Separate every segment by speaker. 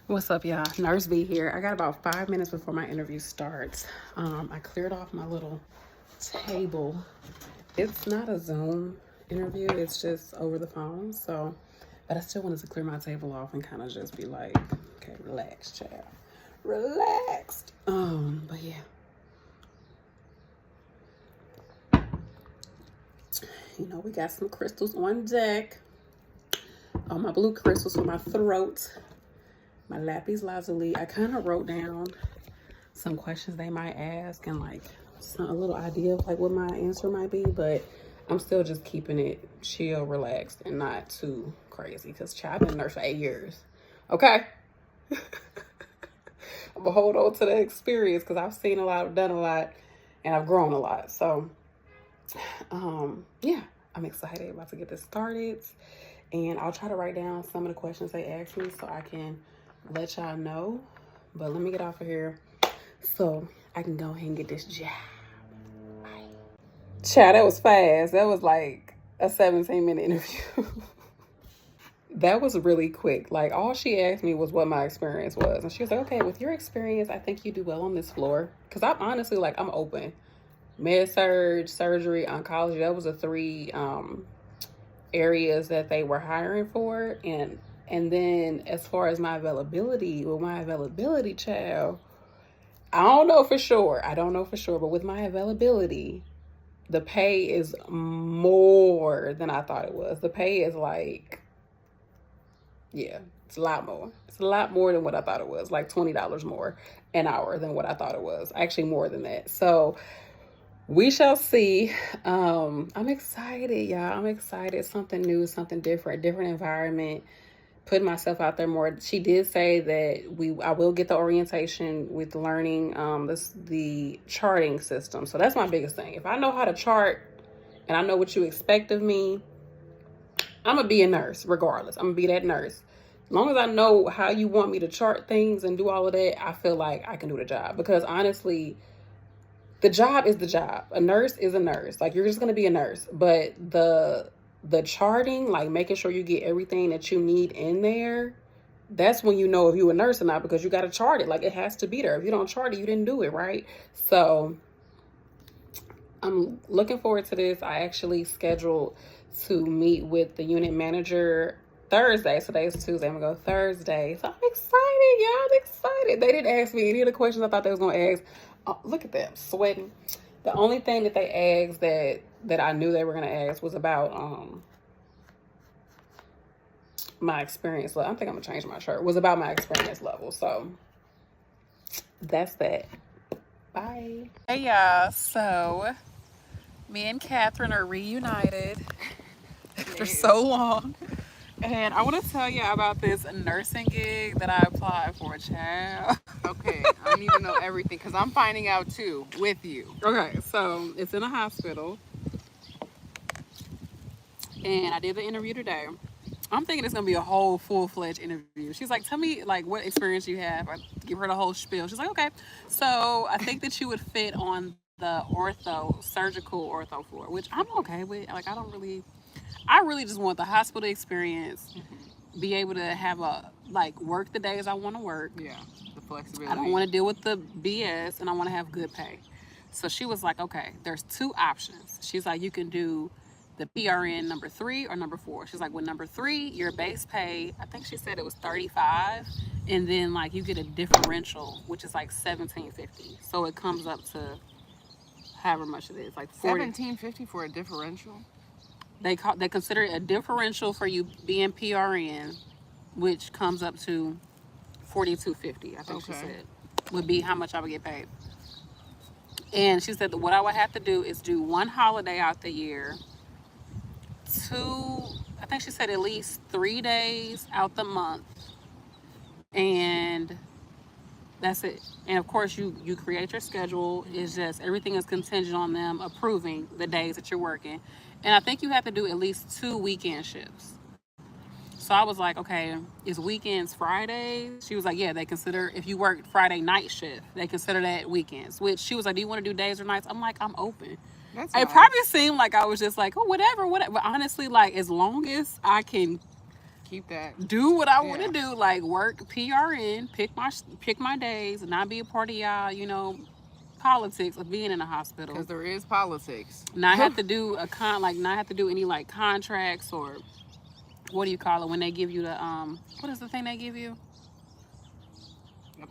Speaker 1: What's up, y'all? Nurse B here. I got about 5 minutes before my interview starts. I cleared off my little table. It's not a Zoom interview, it's just over the phone. But I still wanted to clear my table off and kind of just be like, okay, relax, child. Relaxed. But yeah. You know, we got some crystals on deck. All my blue crystals for my throat. My lapis lazuli. I kind of wrote down some questions they might ask and like a little idea of like what my answer might be, but I'm still just keeping it chill, relaxed, and not too crazy because I've been a nurse for 8 years. Okay. I'm gonna hold on to the experience because I've seen a lot, I've done a lot, and I've grown a lot. So yeah, I'm excited about to get this started, and I'll try to write down some of the questions they asked me so I can let y'all know. But let me get off of here so I can go ahead and get this job. Bye. Child, that was fast. That was like a 17-minute interview. That was really quick. Like, all she asked me was what my experience was. And she was like, okay, with your experience, I think you do well on this floor. Because I'm honestly, like, I'm open. Med-surg, surgery, oncology. That was the 3 areas that they were hiring for. And then as far as my availability, child, I don't know for sure. But with my availability, the pay is more than I thought it was. The pay is like, yeah, it's a lot more. It's a lot more than what I thought it was. Like $20 more an hour than what I thought it was. Actually, more than that. So we shall see. I'm excited, y'all. I'm excited. Something new, something different environment. Putting myself out there more. She did say that I will get the orientation with learning the charting system. So that's my biggest thing. If I know how to chart and I know what you expect of me, I'm gonna be a nurse regardless. I'm gonna be that nurse. As long as I know how you want me to chart things and do all of that, I feel like I can do the job. Because honestly, the job is the job. A nurse is a nurse. Like, you're just gonna be a nurse. But the charting, like making sure you get everything that you need in there, that's when you know if you're a nurse or not, because you got to chart it. Like, it has to be there. If you don't chart it, you didn't do it, right? So I'm looking forward to this. I actually scheduled to meet with the unit manager Thursday. So today's Tuesday. I'm gonna go Thursday. So I'm excited, y'all. I'm excited. They didn't ask me any of the questions I thought they was gonna ask. Oh, look at them sweating. The only thing that they asked that I knew they were gonna ask was about my experience level. I think I'm gonna change my shirt. Was about my experience level. So that's that. Bye. Hey y'all. So me and Catherine are reunited after so long. And I want to tell you about this nursing gig that I applied for, child.
Speaker 2: Okay, I need to know everything because I'm finding out too with you.
Speaker 1: Okay, so it's in a hospital. And I did the interview today. I'm thinking it's gonna be a whole full-fledged interview. She's like, tell me like what experience you have. I give her the whole spiel. She's like, okay. So I think that you would fit on the surgical ortho floor, which I'm okay with. Like, I really just want the hospital experience, be able to have work the days I want to work.
Speaker 2: Yeah, the flexibility.
Speaker 1: I don't want to deal with the BS, and I want to have good pay. So she was like, okay, there's 2 options. She's like, you can do the PRN number 3 or number 4. She's like, with number 3, your base pay, I think she said it was $35, and then like you get a differential, which is like $17.50. So it comes up to however much it is, like
Speaker 2: $17.50 for a differential.
Speaker 1: They consider it a differential for you being PRN, which comes up to $42.50. I think she said would be how much I would get paid. And she said that what I would have to do is do 1 holiday out the year, 2, I think she said at least 3 days out the month, and that's it. And of course, you create your schedule. It's just everything is contingent on them approving the days that you're working. And I think you have to do at least 2 weekend shifts. So I was like, okay, is weekends Fridays? She was like, yeah, they consider, if you work Friday night shift, they consider that weekends. Which she was like, do you want to do days or nights? I'm like, I'm open.
Speaker 2: That's
Speaker 1: nice. It probably seemed like I was just like, oh, whatever. But honestly, like, as long as I can
Speaker 2: Keep that.
Speaker 1: Do what I want to do, like work PRN, pick my days, and not be a part of y'all, you know, politics of being in a hospital.
Speaker 2: Because there is politics.
Speaker 1: Not have to do not have to do any like contracts or what do you call it when they give you the what is the thing they give you?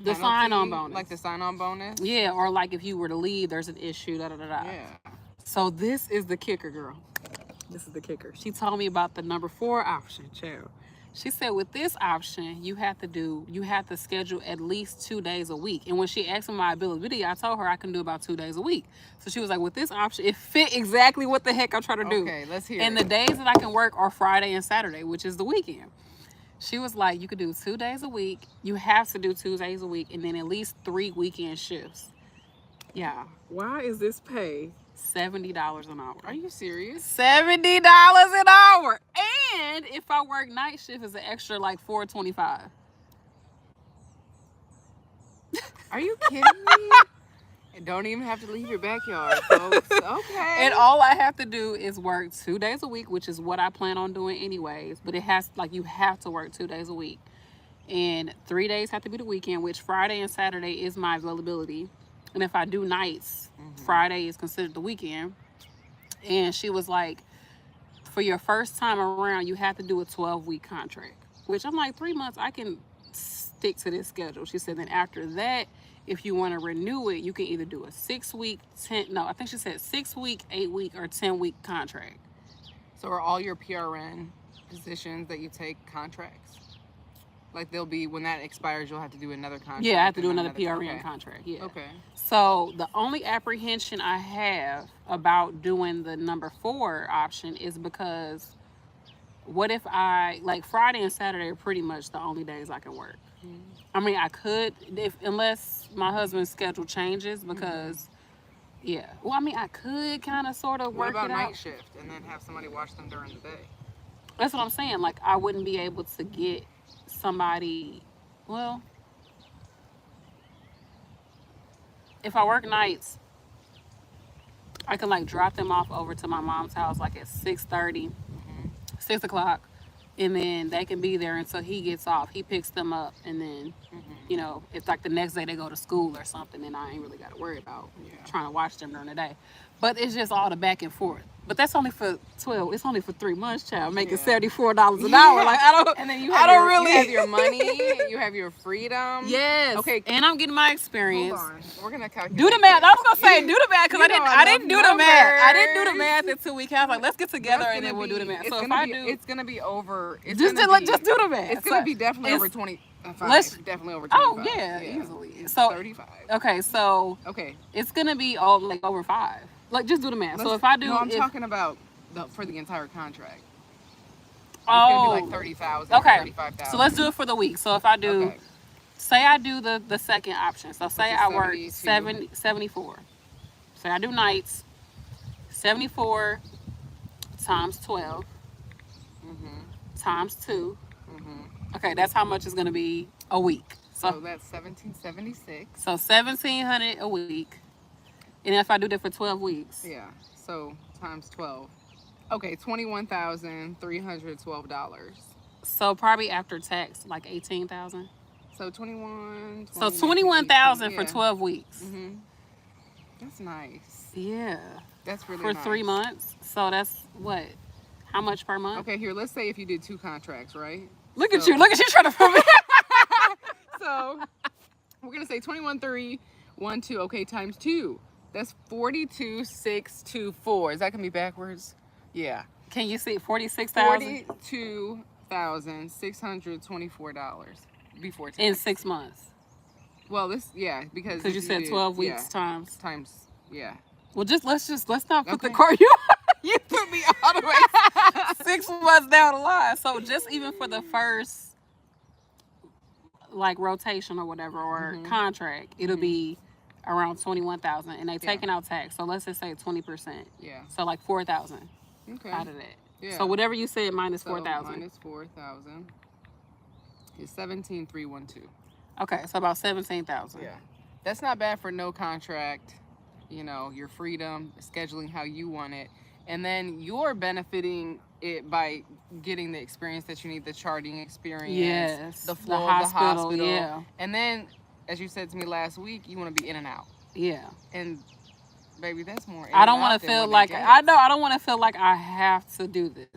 Speaker 1: The sign-on bonus.
Speaker 2: Like the sign-on bonus?
Speaker 1: Yeah, or like if you were to leave, there's an issue,
Speaker 2: Yeah.
Speaker 1: So this is the kicker, girl. This is the kicker. She told me about the number 4 option, child. She said with this option, you have to schedule at least 2 days a week. And when she asked me my availability, I told her I can do about 2 days a week. So she was like, with this option, it fit exactly what the heck I'm trying to do.
Speaker 2: Okay, let's hear
Speaker 1: and
Speaker 2: it.
Speaker 1: the days that I can work are Friday and Saturday, which is the weekend. She was like, you could do 2 days a week. You have to do 2 days a week and then at least 3 weekend shifts. Yeah. Why is this pay $70 an hour?
Speaker 2: Are you serious?
Speaker 1: $70 an hour. And if I work night shift, it's an extra like $4.25.
Speaker 2: Are you kidding me? And don't even have to leave your backyard, folks. Okay.
Speaker 1: And all I have to do is work 2 days a week, which is what I plan on doing anyways. But you have to work 2 days a week. And 3 days have to be the weekend, which Friday and Saturday is my availability. And if I do nights, Friday is considered the weekend. And she was like, for your first time around, you have to do a 12-week contract. Which I'm like, 3 months, I can stick to this schedule. She said, then after that, if you want to renew it, you can either do a 6-week, 6-week, 8-week, or 10-week contract.
Speaker 2: So are all your PRN positions that you take contracts? Like they'll be, when that expires, you'll have to do another contract?
Speaker 1: Yeah, I have to do another PRN contract. Yeah.
Speaker 2: Okay.
Speaker 1: So the only apprehension I have about doing the number 4 option is because what if like Friday and Saturday are pretty much the only days I can work. I mean, I could, unless my husband's schedule changes because, yeah. Well, I mean, I could kind of sort of work it out.
Speaker 2: What about night shift and then have somebody watch them during the day?
Speaker 1: That's what I'm saying. Like, I wouldn't be able to get somebody, well, if I work nights, I can like drop them off over to my mom's house like at 6:30, 6 o'clock, and then they can be there until he gets off. He picks them up, and then, you know, if like the next day they go to school or something, then I ain't really got to worry about trying to watch them during the day. But it's just all the back and forth. But that's only for 12. It's only for 3 months, child. Making $74 an hour. Like I don't.
Speaker 2: And then you have you have your money. You have your freedom.
Speaker 1: Yes. Okay. And I'm getting my experience.
Speaker 2: Hold on. We're gonna calculate.
Speaker 1: Do the math. I was gonna say do the math because I didn't do the math. I didn't do the math in 2 weeks. I was like, let's get together and then we'll do the math. So if I do,
Speaker 2: it's gonna be over.
Speaker 1: Just do the math.
Speaker 2: It's gonna be definitely over 25. Definitely over 25.
Speaker 1: Oh yeah, easily. So
Speaker 2: 35.
Speaker 1: Okay, so it's gonna be all like over 5. Like just do the math. So if I do,
Speaker 2: no, I'm talking about for the entire contract. It's
Speaker 1: gonna
Speaker 2: be like 30,000.
Speaker 1: Okay.
Speaker 2: 35,000.
Speaker 1: So let's do it for the week. So if I do, say I do the second option. So say I work 74. Say I do nights. 74 times 12 times 2. Okay, that's how much it's gonna be a week.
Speaker 2: So that's 1,776.
Speaker 1: So 1,700 a week. And if I do that for 12 weeks.
Speaker 2: Yeah. So times 12. Okay, $21,312.
Speaker 1: So probably after tax, like 18,000.
Speaker 2: So 21.
Speaker 1: So 21,000 for 12 weeks.
Speaker 2: That's nice.
Speaker 1: Yeah.
Speaker 2: That's really
Speaker 1: for
Speaker 2: nice.
Speaker 1: 3 months. So that's what? How much per month?
Speaker 2: Okay, here. Let's say if you did 2 contracts, right?
Speaker 1: Look at you trying to prove it.
Speaker 2: So we're gonna say 21,312. Okay, times 2. That's 42,624. Is that gonna be backwards? Yeah.
Speaker 1: Can you see 46,000?
Speaker 2: $42,624 before tax.
Speaker 1: In 6 months.
Speaker 2: Well, because
Speaker 1: you said 12 weeks times.
Speaker 2: Well,
Speaker 1: let's not put the card. You put me all the way 6 months down the line. So just even for the first like rotation or whatever or contract, it'll be around 21,000, and they taking out tax. So let's just say 20%.
Speaker 2: Yeah.
Speaker 1: So like 4,000.
Speaker 2: Okay.
Speaker 1: Out of that.
Speaker 2: Yeah.
Speaker 1: So whatever you said minus 4,000.
Speaker 2: Minus 4,000 is 17,312.
Speaker 1: Okay, so about 17,000.
Speaker 2: Yeah. That's not bad for no contract. You know, your freedom, scheduling how you want it. And then you're benefiting it by getting the experience that you need, the charting experience,
Speaker 1: Yes,
Speaker 2: the flow of the hospital.
Speaker 1: yeah.
Speaker 2: And then, as you said to me last week, you want to be in and out.
Speaker 1: Yeah.
Speaker 2: And baby, that's more.
Speaker 1: I don't want to feel like I don't want to feel like I have to do this.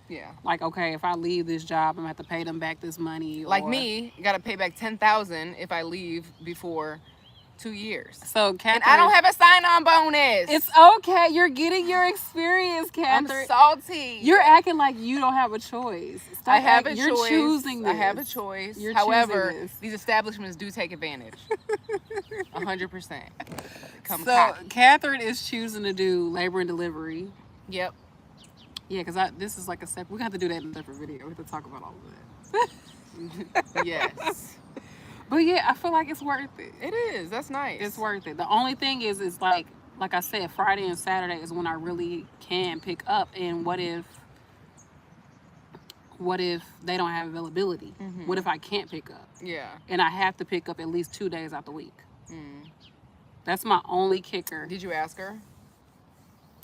Speaker 2: Yeah.
Speaker 1: Like, okay, if I leave this job, I'm gonna have to pay them back this money.
Speaker 2: Like me, got to pay back $10,000 if I leave before 2 years.
Speaker 1: So, Catherine,
Speaker 2: and I don't have a sign-on bonus.
Speaker 1: It's okay. You're getting your experience, Catherine.
Speaker 2: I'm salty.
Speaker 1: You're acting like you don't have a choice.
Speaker 2: I have a
Speaker 1: You're
Speaker 2: choice.
Speaker 1: choosing this.
Speaker 2: I have a choice.
Speaker 1: You're
Speaker 2: However,
Speaker 1: choosing this.
Speaker 2: these establishments do take advantage. 100%.
Speaker 1: So, Catherine is choosing to do labor and delivery.
Speaker 2: Yep.
Speaker 1: Yeah, because this is like a separate. We're going to have to do that in a separate video. We have to talk about all of that.
Speaker 2: Yes.
Speaker 1: But yeah, I feel like it's worth it.
Speaker 2: It is. That's nice.
Speaker 1: It's worth it. The only thing is like I said, Friday and Saturday is when I really can pick up. And what if they don't have availability?
Speaker 2: Mm-hmm.
Speaker 1: What if I can't pick up?
Speaker 2: Yeah.
Speaker 1: And I have to pick up at least 2 days out the week.
Speaker 2: Mm.
Speaker 1: That's my only kicker.
Speaker 2: Did you ask her?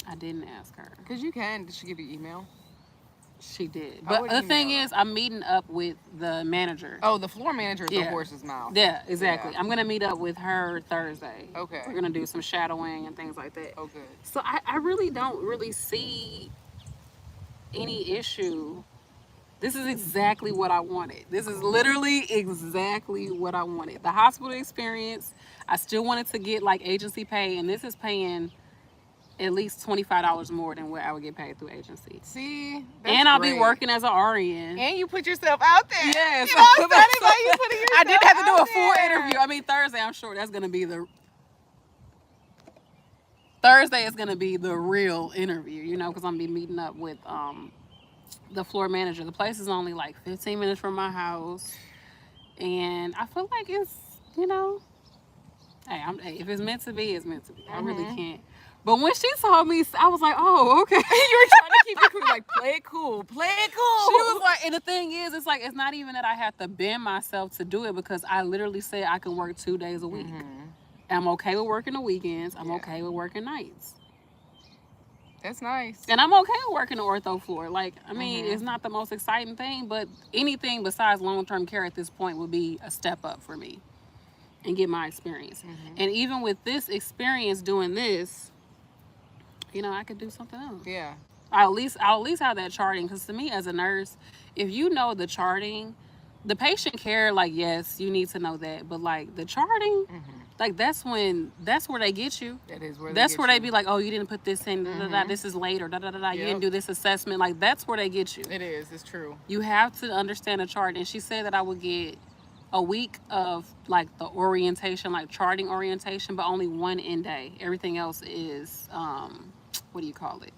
Speaker 1: I didn't ask her.
Speaker 2: Because you can. Did she give you email?
Speaker 1: She did. But the thing is, I'm meeting up with the manager.
Speaker 2: Oh, the floor manager is the horse's mouth.
Speaker 1: Yeah, exactly.
Speaker 2: Yeah.
Speaker 1: I'm going to meet up with her Thursday.
Speaker 2: Okay.
Speaker 1: We're going to do some shadowing and things like that.
Speaker 2: Oh, good.
Speaker 1: So I really don't really see any issue. This is exactly what I wanted. This is literally exactly what I wanted. The hospital experience, I still wanted to get like agency pay, and this is paying at least $25 more than what I would get paid through agency.
Speaker 2: See,
Speaker 1: and I'll be working as an RN.
Speaker 2: And you put yourself out there.
Speaker 1: Yes.
Speaker 2: You know what I'm saying? Like you putting yourself
Speaker 1: I did have to do a
Speaker 2: out
Speaker 1: full
Speaker 2: there.
Speaker 1: interview. I mean, Thursday, I'm sure that's going to be Thursday is going to be the real interview, you know, because I'm going to be meeting up with the floor manager. The place is only like 15 minutes from my house. And I feel like it's, you know, hey, if it's meant to be, it's meant to be. I really can't. But when she told me, I was like, oh, okay. You were trying to keep it cool. Like, play it cool. Play it cool. She was like, and the thing is, it's like, it's not even that I have to bend myself to do it, because I literally said I can work 2 days a week. I'm okay with working the weekends. I'm okay with working nights.
Speaker 2: That's nice.
Speaker 1: And I'm okay with working the ortho floor. Like, I mean, it's not the most exciting thing, but anything besides long-term care at this point would be a step up for me and get my experience. And even with this experience doing this, you know, I could do something else.
Speaker 2: Yeah.
Speaker 1: I'll at least have that charting, because to me as a nurse, if you know the charting, the patient care, like, yes, you need to know that, but like the charting, like that's where they get you.
Speaker 2: That is where
Speaker 1: that's where they be like, oh, you didn't put this in, this is later, you didn't do this assessment. Like, that's where they get you.
Speaker 2: It is. It's true.
Speaker 1: You have to understand the chart. And she said that I would get a week of like the orientation, like charting orientation, but only one end day. Everything else is what do you call it,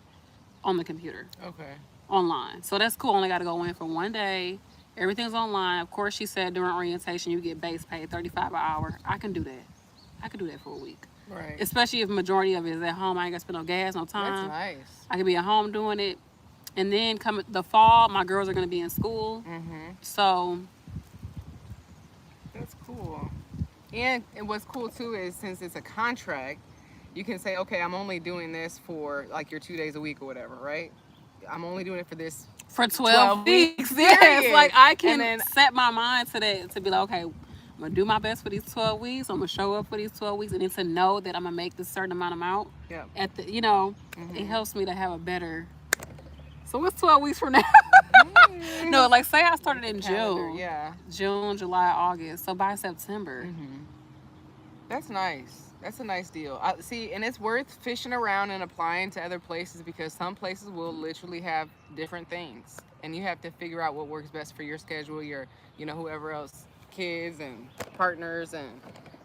Speaker 1: on the computer.
Speaker 2: Okay.
Speaker 1: Online. So that's cool. Only got to go in for 1 day. Everything's online. Of course, she said during orientation you get base pay, $35 an hour. I can do that. I could do that for a week.
Speaker 2: Right.
Speaker 1: Especially if majority of it is at home. I ain't got to spend no gas, no time.
Speaker 2: That's nice.
Speaker 1: I could be at home doing it. And then come the fall, my girls are going to be in school. So
Speaker 2: that's cool. And what's cool too is, since it's a contract, you can say, okay, I'm only doing this for like your 2 days a week or whatever, right? I'm only doing it for this.
Speaker 1: For 12 weeks. Yes. Like, I can set my mind to that, to be like, okay, I'm going to do my best for these 12 weeks. I'm going to show up for these 12 weeks. And then to know that I'm going to make this certain amount at the, you know, it helps me to have a better. So what's 12 weeks from now? No, like, say I started in June.
Speaker 2: Yeah.
Speaker 1: June, July, August. So by September.
Speaker 2: That's nice. That's a nice deal. See, and it's worth fishing around and applying to other places, because some places will literally have different things, and you have to figure out what works best for your schedule, your, you know, whoever else, kids and partners, and,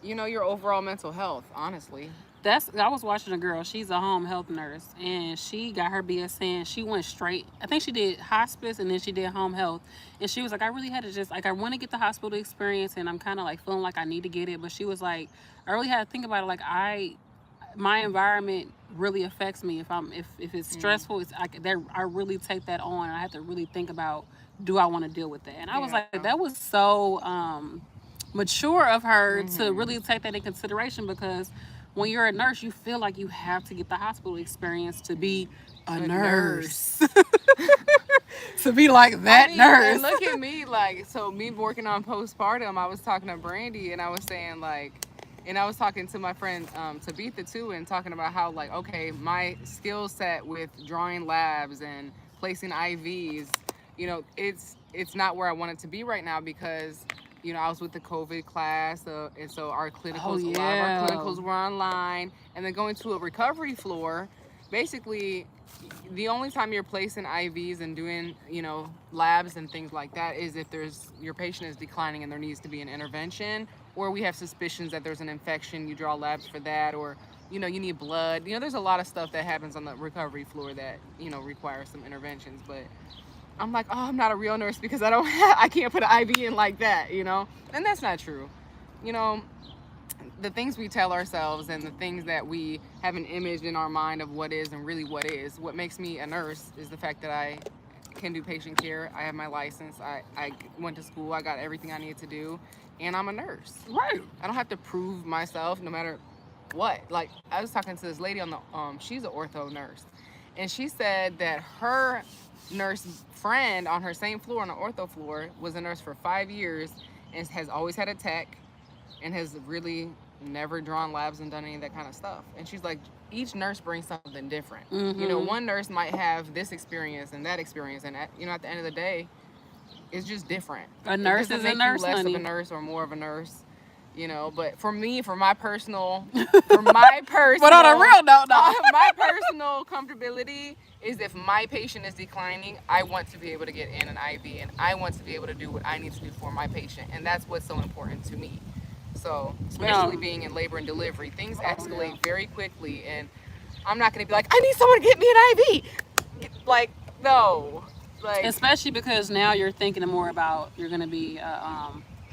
Speaker 2: you know, your overall mental health, honestly.
Speaker 1: I was watching a girl. She's a home health nurse, and she got her BSN. She went straight. I think she did hospice, and then she did home health. And she was like, I really had to just, like, I want to get the hospital experience, and I'm kind of like feeling like I need to get it. But she was like, I really had to think about it. Like, my environment really affects me. If it's stressful, I really take that on. I have to really think about, do I want to deal with that? And I was like, that was so mature of her to really take that in consideration, because when you're a nurse, you feel like you have to get the hospital experience to be a nurse. to be like that nurse.
Speaker 2: And look at me, like, so me working on postpartum, I was talking to Brandy and I was saying, like, and I was talking to my friend Tabitha too, and talking about how, like, okay, my skill set with drawing labs and placing IVs, you know, it's not where I want it to be right now because, you know, I was with the COVID class, and so our clinicals, a lot of our clinicals were online, and then going to a recovery floor, basically, the only time you're placing IVs and doing, you know, labs and things like that is if your patient is declining and there needs to be an intervention, or we have suspicions that there's an infection, you draw labs for that, or, you know, you need blood. You know, there's a lot of stuff that happens on the recovery floor that, you know, requires some interventions. But I'm like, oh, I'm not a real nurse because I can't put an IV in like that, you know? And that's not true. You know, the things we tell ourselves and the things that we have an image in our mind of what is and really what is, what makes me a nurse is the fact that I can do patient care. I have my license. I went to school. I got everything I need to do. And I'm a nurse.
Speaker 1: Right.
Speaker 2: I don't have to prove myself no matter what. Like, I was talking to this lady on the, she's an ortho nurse. And she said that her nurse friend on her same floor, on the ortho floor, was a nurse for 5 years and has always had a tech and has really never drawn labs and done any of that kind of stuff. And she's like, each nurse brings something different. You know, one nurse might have this experience and that experience, and you know, at the end of the day, it's just different.
Speaker 1: A nurse is a nurse,
Speaker 2: less
Speaker 1: honey.
Speaker 2: of a nurse or more of a nurse, you know. But for me, for my personal,
Speaker 1: But on a real note, though,
Speaker 2: my personal comfortability is if my patient is declining, I want to be able to get in an IV, and I want to be able to do what I need to do for my patient, and that's what's so important to me. So, especially being in labor and delivery, things escalate very quickly, and I'm not going to be like, I need someone to get me an IV. Like, no. Like,
Speaker 1: especially because now you're thinking more about, you're going to be a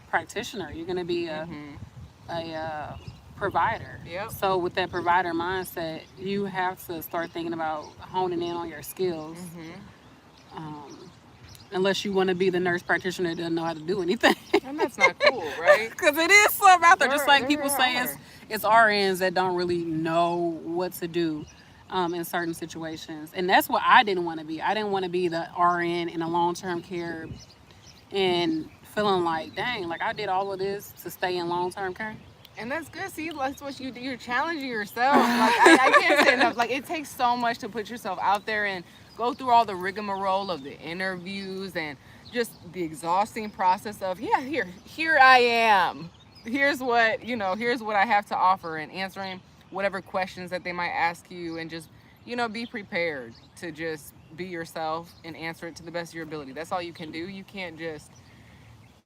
Speaker 1: practitioner. You're going to be a provider.
Speaker 2: Yep.
Speaker 1: So with that provider mindset, you have to start thinking about honing in on your skills. Unless you want to be the nurse practitioner that doesn't know how to do anything.
Speaker 2: And that's not cool, right?
Speaker 1: Because it is something out there. Just like people say it's RNs that don't really know what to do in certain situations. And that's what I didn't want to be. I didn't want to be the RN in a long-term care and feeling like, dang, like I did all of this to stay in long-term care.
Speaker 2: And that's good. See, that's what you do. You're challenging yourself. Like, I can't say enough. Like, it takes so much to put yourself out there and go through all the rigmarole of the interviews and just the exhausting process of, yeah, here I am. Here's what, you know, here's what I have to offer, and answering whatever questions that they might ask you, and just, you know, be prepared to just be yourself and answer it to the best of your ability. That's all you can do. You can't just,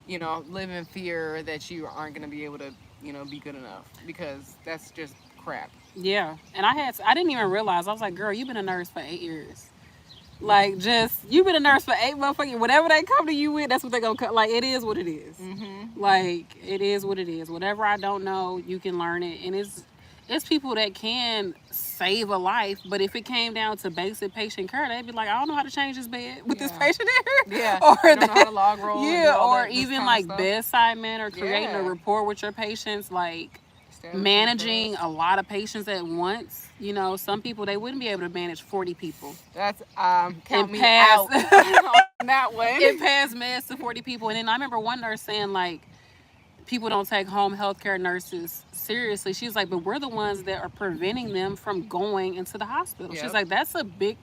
Speaker 2: you know, live in fear that you aren't going to be able to, you know, be good enough, because that's just crap.
Speaker 1: Yeah. And I didn't even realize. I was like, girl, you've been a nurse for 8 years. Like, just, you've been a nurse for 8 motherfucking, whatever they come to you with, that's what they gonna come. Like, it is what it is. Like, it is what it is. Whatever I don't know, you can learn it. And it's people that can save a life, but if it came down to basic patient care, they'd be like, I don't know how to change this bed with this patient in here.
Speaker 2: Yeah.
Speaker 1: Or
Speaker 2: I don't know how to log roll.
Speaker 1: Yeah, or even like bedside manner, creating a rapport with your patients, like managing a lot of patients at once. You know, some people, they wouldn't be able to manage 40 people.
Speaker 2: That's count me out on that one.
Speaker 1: It passed meds to 40 people. And then I remember one nurse saying, like, people don't take home healthcare nurses seriously. She's like, but we're the ones that are preventing them from going into the hospital. She's like, that's a big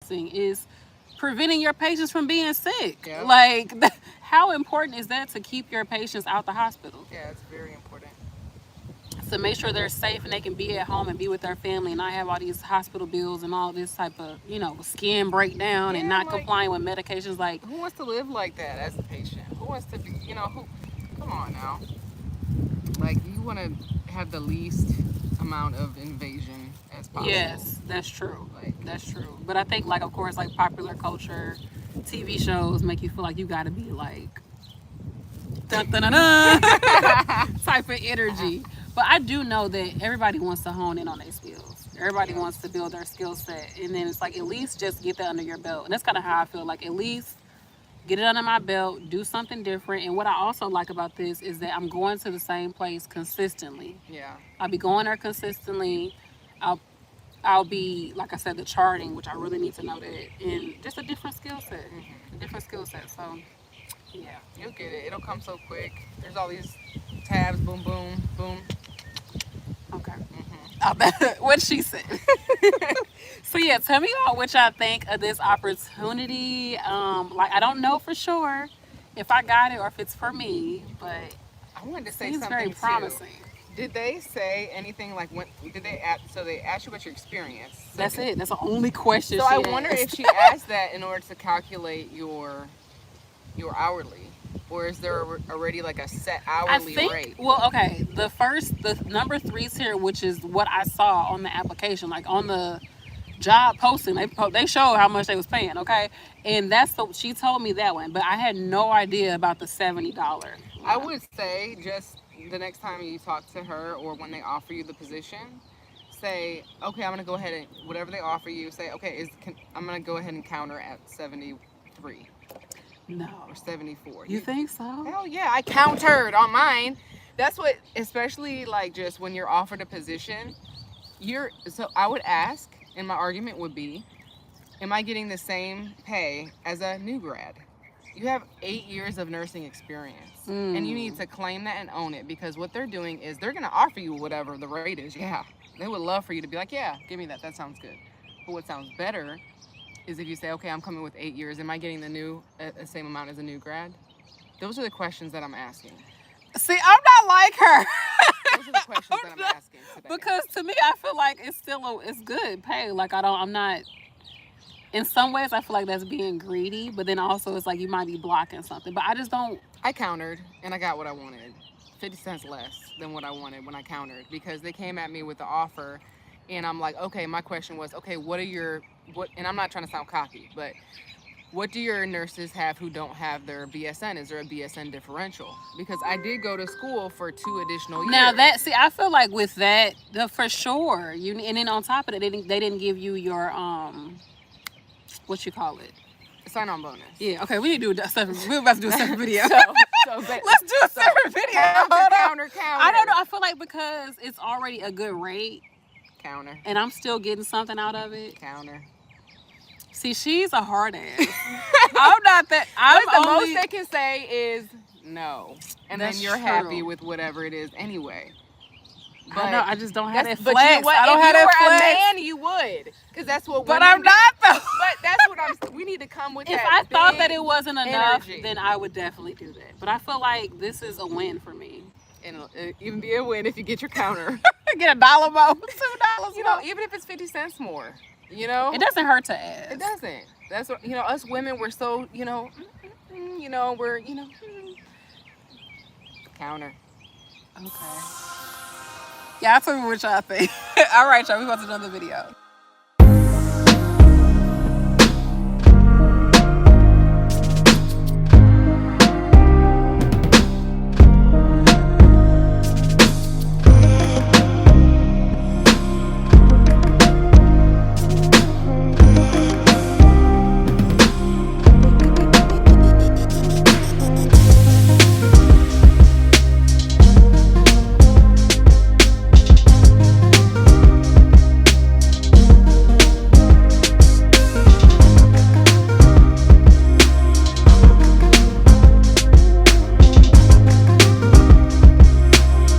Speaker 1: thing, is preventing your patients from being sick. Like, how important is that to keep your patients out the hospital?
Speaker 2: Yeah, it's very important.
Speaker 1: To make sure they're safe and they can be at home and be with their family and not have all these hospital bills and all this type of, you know, skin breakdown and not complying with medications. Like,
Speaker 2: who wants to live like that as a patient? Who wants to be, you know, come on now. Like, you want to have the least amount of invasion as possible. Yes,
Speaker 1: that's true. Like, that's true. But I think, like, of course, like, popular culture, TV shows make you feel like you got to be like dun, dun, dun, dun, type of energy. But I do know that everybody wants to hone in on their skills. Everybody wants to build their skill set. And then it's like, at least just get that under your belt. And that's kind of how I feel. Like, at least get it under my belt, do something different. And what I also like about this is that I'm going to the same place consistently.
Speaker 2: Yeah.
Speaker 1: I'll be going there consistently. I'll I'll be, like I said, the charting, which I really need to know that, and just a different skill set. A different skill set. So, yeah.
Speaker 2: You'll get it. It'll come so quick. There's all these tabs. Boom, boom, boom.
Speaker 1: Okay. What she said. So yeah, tell me about what y'all think of this opportunity. Like I don't know for sure if I got it or if it's for me, but
Speaker 2: I wanted to say
Speaker 1: seems
Speaker 2: something
Speaker 1: very promising.
Speaker 2: too. Did they say anything like when did they ask, so they asked you about your experience? So
Speaker 1: That's it. That's the only question.
Speaker 2: So
Speaker 1: she
Speaker 2: I wonder
Speaker 1: asked.
Speaker 2: if she asked that in order to calculate your hourly, or is there already like a set hourly rate?
Speaker 1: Well, okay. The number 3 tier, which is what I saw on the application, like on the job posting, they showed how much they was paying. Okay, and she told me that one, but I had no idea about the $70.
Speaker 2: I would say just the next time you talk to her or when they offer you the position, say, okay, I'm gonna go ahead and whatever they offer you, say, okay, I'm gonna go ahead and counter at 73.
Speaker 1: No.
Speaker 2: Or 74.
Speaker 1: You think so?
Speaker 2: Hell yeah, I countered on mine. That's what, especially like just when you're offered a position, so I would ask, and my argument would be, am I getting the same pay as a new grad? You have 8 years of nursing experience, and you need to claim that and own it, because what they're doing is they're going to offer you whatever the rate is. Yeah, they would love for you to be like, yeah, give me that. That sounds good. But what sounds better is if you say, okay, I'm coming with 8 years. Am I getting the same amount as a new grad? Those are the questions that I'm asking.
Speaker 1: See, I'm not like her.
Speaker 2: Those are the questions that I'm asking today.
Speaker 1: Because to me, I feel like it's good pay. Like I'm not. In some ways, I feel like that's being greedy, but then also it's like you might be blocking something. But I just don't.
Speaker 2: I countered and I got what I wanted. 50 cents less than what I wanted when I countered, because they came at me with the offer, and I'm like, okay, my question was, okay, and I'm not trying to sound cocky, but what do your nurses have who don't have their BSN? Is there a BSN differential? Because I did go to school for 2 additional years.
Speaker 1: Now I feel like with that, for sure, and then on top of it, they didn't give you your what you call it?
Speaker 2: Sign-on bonus.
Speaker 1: Yeah. Okay. We need to do a separate. We're about to do a separate video.
Speaker 2: Let's
Speaker 1: do a separate video.
Speaker 2: Counter.
Speaker 1: I don't know. I feel like because it's already a good rate.
Speaker 2: Counter.
Speaker 1: And I'm still getting something out of it.
Speaker 2: Counter.
Speaker 1: See, she's a hard ass. I'm not that.
Speaker 2: The most they can say is no, and then you're happy with whatever it is anyway. But
Speaker 1: I know, I just don't have that
Speaker 2: but
Speaker 1: flex.
Speaker 2: You know what?
Speaker 1: I don't
Speaker 2: if
Speaker 1: have
Speaker 2: you
Speaker 1: that
Speaker 2: were
Speaker 1: flex.
Speaker 2: a man, you would, because that's what.
Speaker 1: But I'm not though.
Speaker 2: But that's what we need to come with.
Speaker 1: If I thought that it wasn't enough, then I would definitely do that. But I feel like this is a win for me.
Speaker 2: And it'll even be a win if you get your counter.
Speaker 1: Get $1 more, $2
Speaker 2: You know, even if it's 50 cents more. You know,
Speaker 1: it doesn't hurt to ask.
Speaker 2: It doesn't. That's what us women. We're so we're counter.
Speaker 1: Okay. Yeah, I told me what y'all think. All right, y'all. We about to do another video.